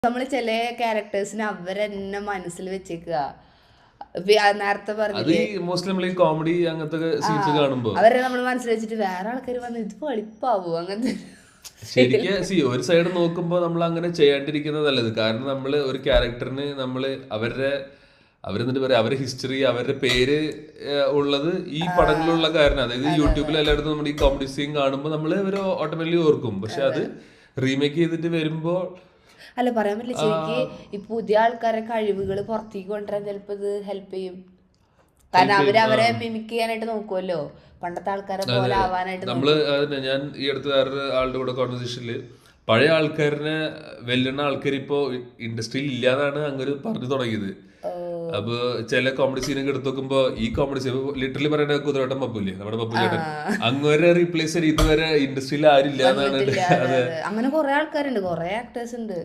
നമ്മള് ചില ക്യാരക്ടേഴ്സിന് അവരെന്നെ മനസ്സിൽ വെച്ചേക്കുക. നേരത്തെ അത് പറഞ്ഞില്ലേ, ഈ മോസ്റ്റ്ലി നമ്മൾ ഈ കോമഡി അങ്ങനത്തെ സീൻസ് കാണുമ്പോ അവരെ നമ്മൾ മനസ്സിൽ വെച്ചിട്ട് വേറെ ആൾക്കാർ വന്ന് ഇത് വെളിപ്പാവോ അങ്ങനത്തെ. ശരിക്കും ഒരു സൈഡ് നോക്കുമ്പോൾ നമ്മൾ അങ്ങനെ ചെയ്യാണ്ടിരിക്കുന്നത് നല്ലത്. കാരണം നമ്മൾ ഒരു ക്യാരക്ടറിന് നമ്മൾ അവരെന്നിട്ട് പറയാം, അവരുടെ ഹിസ്റ്ററി, അവരുടെ പേര് ഉള്ളത് ഈ പടങ്ങളിലുള്ള കാരണം. അതായത് യൂട്യൂബിൽ എല്ലായിടത്തും നമ്മൾ ഈ കോമഡി സീൻ കാണുമ്പോൾ നമ്മൾ ഒരു ഓട്ടോമാറ്റിക്കലി ഓർക്കും. പക്ഷെ അത് റീമേക്ക് ചെയ്തിട്ട് വരുമ്പോൾ അല്ല, പറയാൻ പറ്റില്ല. ശരിക്ക് ഈ പുതിയ ആൾക്കാരെ കഴിവുകൾ പുറത്തേക്ക് കൊണ്ടുവരാൻ ചിലപ്പോൾ ഇത് ഹെൽപ്പ് ചെയ്യും. കാരണം അവരെ മിമിക് ചെയ്യാനായിട്ട് നോക്കുമല്ലോ, പണ്ടത്തെ ആൾക്കാരെ പോലെ ആവാനായിട്ട്. ഞാൻ ഈ അടുത്ത് വേറൊരു ആളുടെ കൂടെ കോൺവെർസേഷനിൽ പഴയ ആൾക്കാരനെ വെല്ലുന്ന ആൾക്കാർ ഇപ്പോൾ ഇൻഡസ്ട്രിയിൽ ഇല്ലാന്നാണ് അങ്ങനെ പറഞ്ഞു തുടങ്ങിയത്. അപ്പൊ ചില കോമഡി സീനൊക്കെ എടുത്ത് നോക്കുമ്പോ ഈ കോമഡി സീൻ ലിറ്ററലി പറയുന്ന കുതിരവട്ടം പപ്പൂല്ലേ, നമ്മുടെ പപ്പു ചേട്ടൻ, അങ്ങനെ റീപ്ലേസ് ചെയ്ത് ഇതുവരെ ഇൻഡസ്ട്രിയിൽ ആരും ഇല്ലാന്നാണ്. അങ്ങനെ കുറെ ആൾക്കാരുണ്ട്, കുറെ ആക്ടേഴ്സ് ഉണ്ട്.